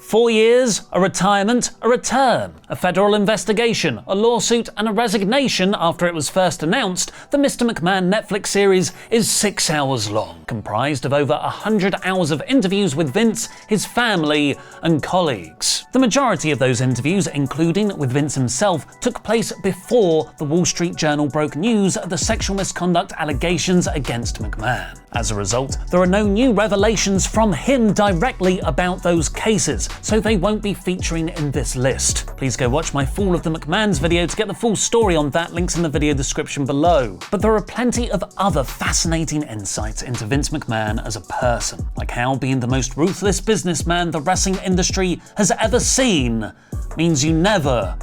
4 years, a retirement, a return, a federal investigation, a lawsuit, and a resignation after it was first announced, the Mr. McMahon Netflix series is 6 hours long, comprised of over 100 hours of interviews with Vince, his family, and colleagues. The majority of those interviews, including with Vince himself, took place before the Wall Street Journal broke news of the sexual misconduct allegations against McMahon. As a result, there are no new revelations from him directly about those cases, so they won't be featuring in this list. Please go watch my Fall of the McMahons video to get the full story on that, links in the video description below. But there are plenty of other fascinating insights into Vince McMahon as a person, like how being the most ruthless businessman the wrestling industry has ever seen means you never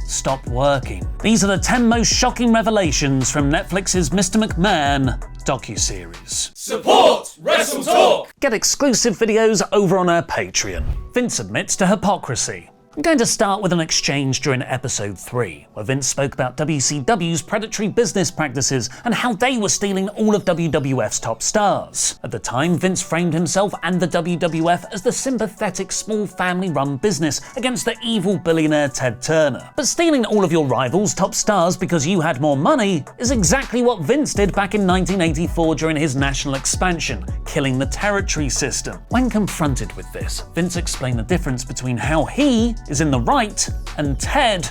stop working. These are the 10 most shocking revelations from Netflix's Mr. McMahon docuseries. Support WrestleTalk! Get exclusive videos over on our Patreon. Vince admits to hypocrisy. I'm going to start with an exchange during episode 3, where Vince spoke about WCW's predatory business practices and how they were stealing all of WWF's top stars. At the time, Vince framed himself and the WWF as the sympathetic small family-run business against the evil billionaire Ted Turner. But stealing all of your rivals' top stars because you had more money is exactly what Vince did back in 1984 during his national expansion, killing the territory system. When confronted with this, Vince explained the difference between how he is in the right and Ted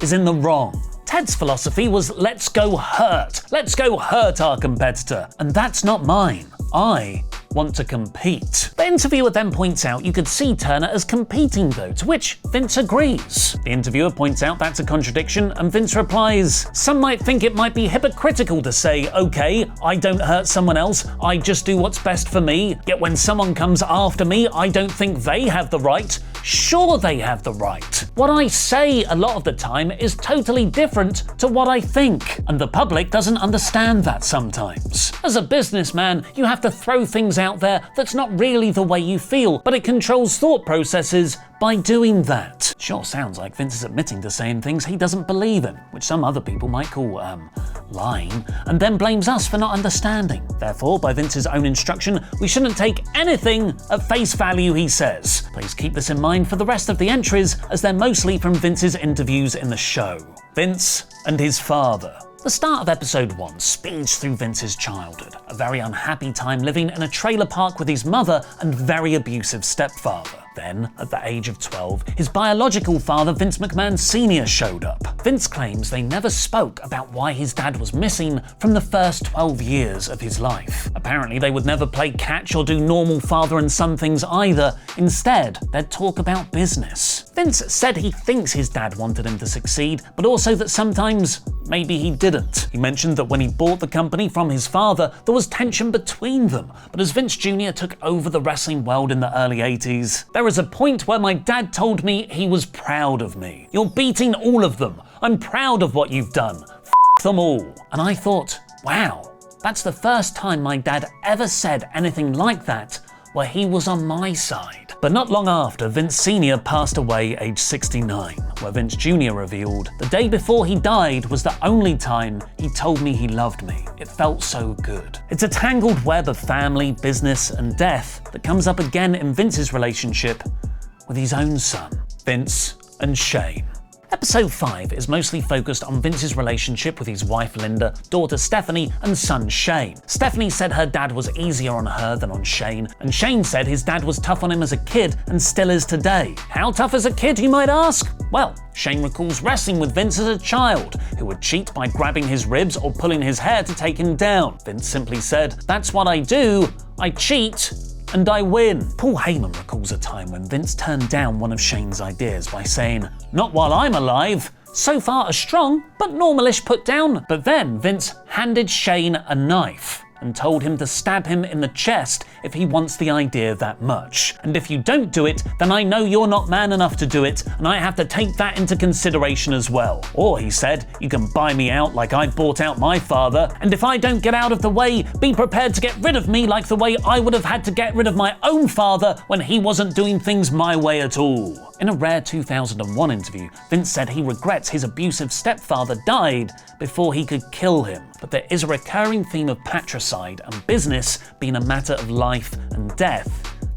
is in the wrong. Ted's philosophy was let's go hurt our competitor, and that's not mine. I want to compete. The interviewer then points out you could see Turner as competing though, to which Vince agrees. The interviewer points out that's a contradiction, and Vince replies, "Some might think it might be hypocritical to say, okay, I don't hurt someone else, I just do what's best for me, yet when someone comes after me, I don't think they have the right. Sure, they have the right. What I say a lot of the time is totally different to what I think, and the public doesn't understand that sometimes. As a businessman, you have to throw things out there that's not really the way you feel, but it controls thought processes by doing that." Sure sounds like Vince is admitting to saying things he doesn't believe in, which some other people might call, lying, and then blames us for not understanding. Therefore, by Vince's own instruction, we shouldn't take anything at face value he says. Please keep this in mind for the rest of the entries, as they're mostly from Vince's interviews in the show. Vince and his father. The start of episode 1 speeds through Vince's childhood, a very unhappy time living in a trailer park with his mother and very abusive stepfather. Then, at the age of 12, his biological father, Vince McMahon Sr., showed up. Vince claims they never spoke about why his dad was missing from the first 12 years of his life. Apparently, they would never play catch or do normal father and son things either. Instead, they'd talk about business. Vince said he thinks his dad wanted him to succeed, but also that sometimes maybe he didn't. He mentioned that when he bought the company from his father, there was tension between them, but as Vince Jr. took over the wrestling world in the early 80s, there was a point where my dad told me he was proud of me. "You're beating all of them. I'm proud of what you've done. F them all." And I thought, wow, that's the first time my dad ever said anything like that where he was on my side. But not long after, Vince Sr. passed away age 69, where Vince Jr. revealed, "The day before he died was the only time he told me he loved me. It felt so good." It's a tangled web of family, business, and death that comes up again in Vince's relationship with his own son, Vince and Shane. Episode 5 is mostly focused on Vince's relationship with his wife Linda, daughter Stephanie, and son Shane. Stephanie said her dad was easier on her than on Shane, and Shane said his dad was tough on him as a kid and still is today. How tough as a kid, you might ask? Well, Shane recalls wrestling with Vince as a child, who would cheat by grabbing his ribs or pulling his hair to take him down. Vince simply said, "That's what I do, I cheat, and I win." Paul Heyman recalls a time when Vince turned down one of Shane's ideas by saying, "Not while I'm alive. So far a strong, but normalish put down." But then Vince handed Shane a knife and told him to stab him in the chest if he wants the idea that much. "And if you don't do it, then I know you're not man enough to do it, and I have to take that into consideration as well." Or he said, "You can buy me out like I bought out my father, and if I don't get out of the way, be prepared to get rid of me like the way I would have had to get rid of my own father when he wasn't doing things my way at all." In a rare 2001 interview, Vince said he regrets his abusive stepfather died before he could kill him. But there is a recurring theme of patricide and business being a matter of life and death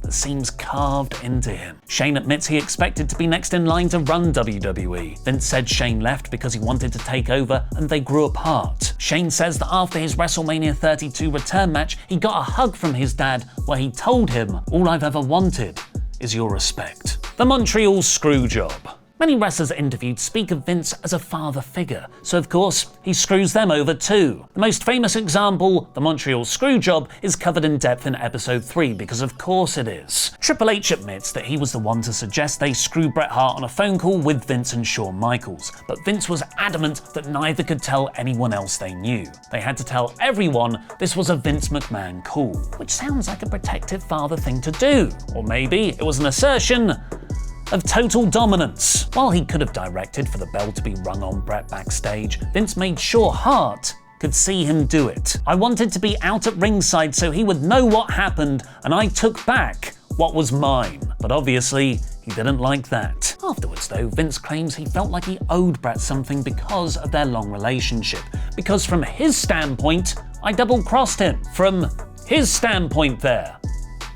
that seems carved into him. Shane admits he expected to be next in line to run WWE. Vince said Shane left because he wanted to take over and they grew apart. Shane says that after his WrestleMania 32 return match, he got a hug from his dad where he told him, "All I've ever wanted is your respect." The Montreal Screwjob. Many wrestlers interviewed speak of Vince as a father figure, so of course, he screws them over too. The most famous example, the Montreal Screwjob, is covered in depth in episode 3 because of course it is. Triple H admits that he was the one to suggest they screw Bret Hart on a phone call with Vince and Shawn Michaels, but Vince was adamant that neither could tell anyone else they knew. They had to tell everyone this was a Vince McMahon call, which sounds like a protective father thing to do. Or maybe it was an assertion of total dominance. While he could have directed for the bell to be rung on Bret backstage, Vince made sure Hart could see him do it. "I wanted to be out at ringside so he would know what happened, and I took back what was mine." But obviously, he didn't like that. Afterwards though, Vince claims he felt like he owed Bret something because of their long relationship. Because from his standpoint, I double-crossed him. From his standpoint there,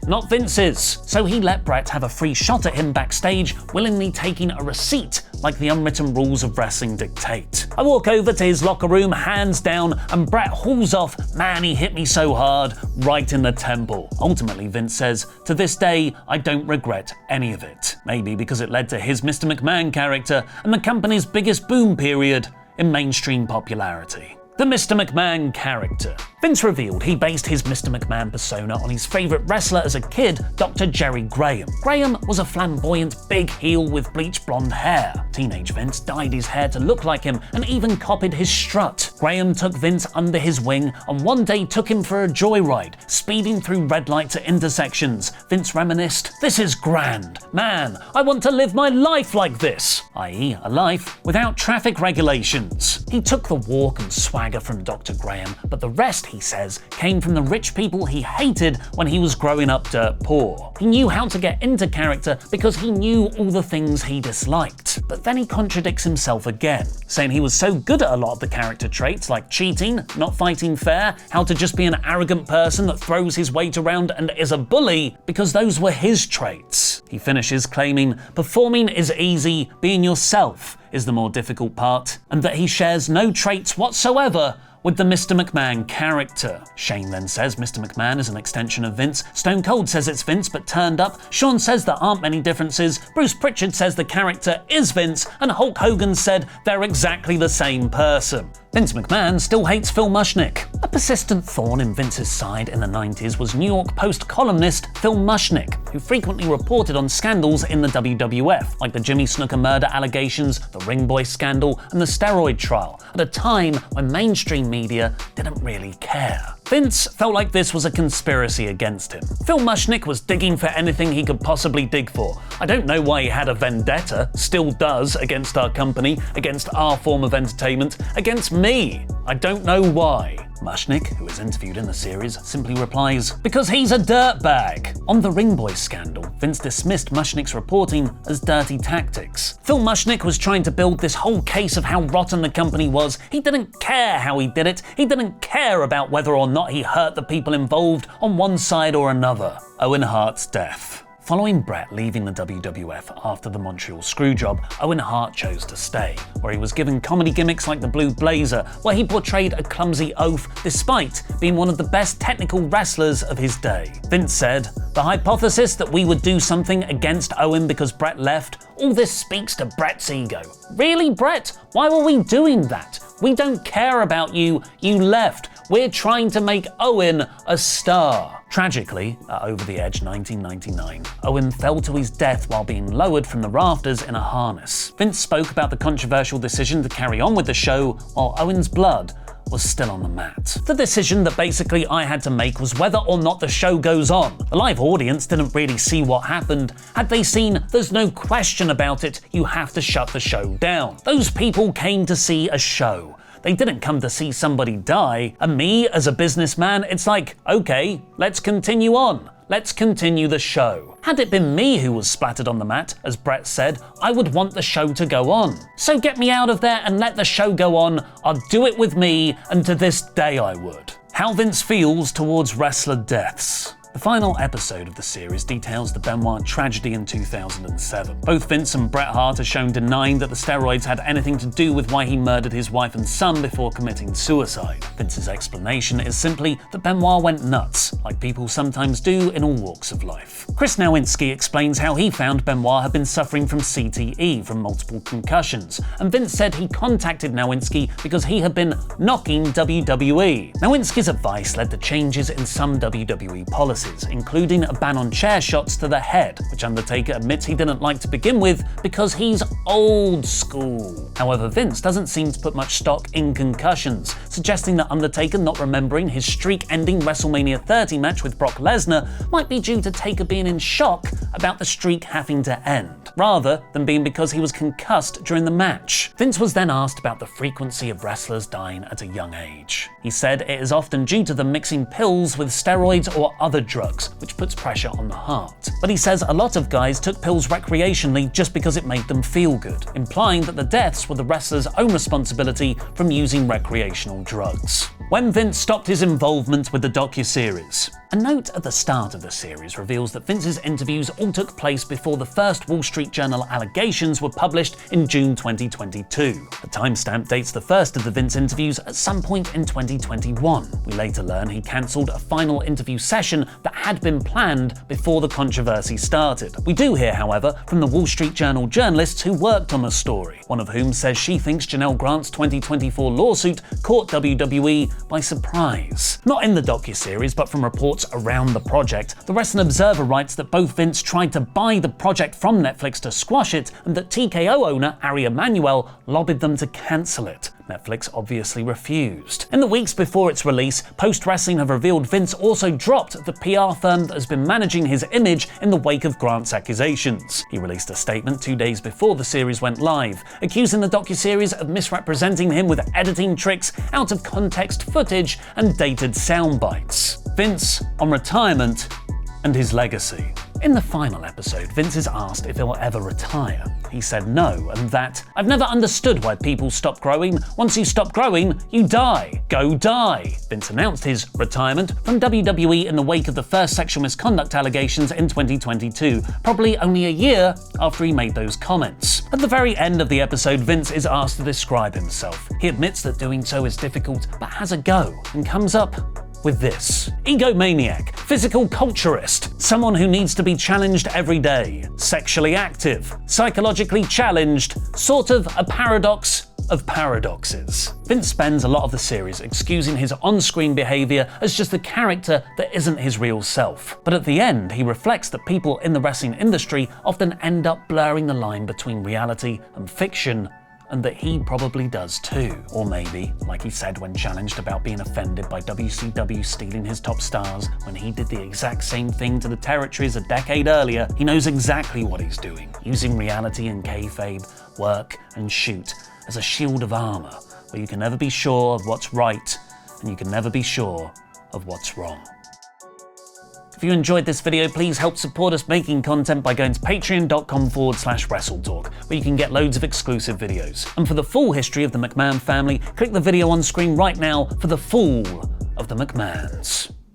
not Vince's. So he let Bret have a free shot at him backstage, willingly taking a receipt like the unwritten rules of wrestling dictate. I walk over to his locker room, hands down, and Bret hauls off, "Man, he hit me so hard, right in the temple." Ultimately, Vince says, "To this day, I don't regret any of it." Maybe because it led to his Mr. McMahon character and the company's biggest boom period in mainstream popularity. The Mr. McMahon character. Vince revealed he based his Mr. McMahon persona on his favourite wrestler as a kid, Dr. Jerry Graham. Graham was a flamboyant big heel with bleached blonde hair. Teenage Vince dyed his hair to look like him and even copied his strut. Graham took Vince under his wing and one day took him for a joyride, speeding through red lights at intersections. Vince reminisced, "This is grand. Man, I want to live my life like this," i.e. a life without traffic regulations. He took the walk and swagger from Dr. Graham, but the rest, he says, came from the rich people he hated when he was growing up dirt poor. He knew how to get into character because he knew all the things he disliked. But then he contradicts himself again, saying he was so good at a lot of the character traits like cheating, not fighting fair, how to just be an arrogant person that throws his weight around and is a bully, because those were his traits. He finishes claiming, "Performing is easy, being yourself is the more difficult part," and that he shares no traits whatsoever with the Mr. McMahon character. Shane then says Mr. McMahon is an extension of Vince. Stone Cold says it's Vince but turned up. Shawn says there aren't many differences. Bruce Pritchard says the character is Vince, and Hulk Hogan said they're exactly the same person. Vince McMahon still hates Phil Mushnick. A persistent thorn in Vince's side in the 90s was New York Post columnist Phil Mushnick, who frequently reported on scandals in the WWF, like the Jimmy Snuka murder allegations, the Ring Boy scandal, and the steroid trial, at a time when mainstream media didn't really care. Vince felt like this was a conspiracy against him. Phil Mushnick was digging for anything he could possibly dig for. I don't know why he had a vendetta, still does, against our company, against our form of entertainment, against me. I don't know why. Mushnick, who is interviewed in the series, simply replies, "Because he's a dirtbag." On the Ring Boy scandal, Vince dismissed Mushnick's reporting as dirty tactics. Phil Mushnick was trying to build this whole case of how rotten the company was. He didn't care how he did it. He didn't care about whether or not he hurt the people involved on one side or another. Owen Hart's death. Following Bret leaving the WWF after the Montreal Screwjob, Owen Hart chose to stay, where he was given comedy gimmicks like the Blue Blazer, where he portrayed a clumsy oaf despite being one of the best technical wrestlers of his day. Vince said, "The hypothesis that we would do something against Owen because Bret left, all this speaks to Bret's ego. Really, Bret? Why were we doing that? We don't care about you. You left. We're trying to make Owen a star." Tragically, at Over the Edge 1999, Owen fell to his death while being lowered from the rafters in a harness. Vince spoke about the controversial decision to carry on with the show while Owen's blood was still on the mat. The decision that basically I had to make was whether or not the show goes on. The live audience didn't really see what happened. Had they seen, "There's no question about it, you have to shut the show down." Those people came to see a show. They didn't come to see somebody die. And me, as a businessman, it's like, okay, let's continue on. Let's continue the show. Had it been me who was splattered on the mat, as Bret said, I would want the show to go on. So get me out of there and let the show go on. I'd do it with me, and to this day I would. How Vince feels towards wrestler deaths. The final episode of the series details the Benoit tragedy in 2007. Both Vince and Bret Hart are shown denying that the steroids had anything to do with why he murdered his wife and son before committing suicide. Vince's explanation is simply that Benoit went nuts, like people sometimes do in all walks of life. Chris Nowinski explains how he found Benoit had been suffering from CTE from multiple concussions, and Vince said he contacted Nowinski because he had been knocking WWE. Nowinski's advice led to changes in some WWE policies, including a ban on chair shots to the head, which Undertaker admits he didn't like to begin with because he's old school. However, Vince doesn't seem to put much stock in concussions, suggesting that Undertaker not remembering his streak-ending WrestleMania 30 match with Brock Lesnar might be due to Taker being in shock about the streak having to end, rather than being because he was concussed during the match. Vince was then asked about the frequency of wrestlers dying at a young age. He said it is often due to them mixing pills with steroids or other drugs, which puts pressure on the heart. But he says a lot of guys took pills recreationally just because it made them feel good, implying that the deaths were the wrestler's own responsibility from using recreational drugs. When Vince stopped his involvement with the docuseries. A note at the start of the series reveals that Vince's interviews all took place before the first Wall Street Journal allegations were published in June 2022. The timestamp dates the first of the Vince interviews at some point in 2021. We later learn he cancelled a final interview session that had been planned before the controversy started. We do hear, however, from the Wall Street Journal journalists who worked on the story, one of whom says she thinks Janelle Grant's 2024 lawsuit caught WWE by surprise. Not in the docuseries, but from reports around the project. The Wrestling Observer writes that both Vince tried to buy the project from Netflix to squash it, and that TKO owner Ari Emanuel lobbied them to cancel it. Netflix obviously refused. In the weeks before its release, Post Wrestling have revealed Vince also dropped the PR firm that has been managing his image in the wake of Grant's accusations. He released a statement 2 days before the series went live, accusing the docuseries of misrepresenting him with editing tricks, out of context footage, and dated sound bites. Vince on retirement and his legacy. In the final episode, Vince is asked if he'll ever retire. He said no, and that, "I've never understood why people stop growing. Once you stop growing, you die. Go die." Vince announced his retirement from WWE in the wake of the first sexual misconduct allegations in 2022, probably only a year after he made those comments. At the very end of the episode, Vince is asked to describe himself. He admits that doing so is difficult, but has a go, and comes up with this: egomaniac, physical culturist, someone who needs to be challenged every day, sexually active, psychologically challenged, sort of a paradox of paradoxes. Vince spends a lot of the series excusing his on-screen behaviour as just a character that isn't his real self. But at the end, he reflects that people in the wrestling industry often end up blurring the line between reality and fiction, and that he probably does too. Or maybe, like he said when challenged about being offended by WCW stealing his top stars when he did the exact same thing to the territories a decade earlier, he knows exactly what he's doing, using reality and kayfabe, work and shoot as a shield of armour, where you can never be sure of what's right and you can never be sure of what's wrong. If you enjoyed this video, please help support us making content by going to patreon.com/WrestleTalk, where you can get loads of exclusive videos. And for the full history of the McMahon family, click the video on screen right now for the fall of the McMahons.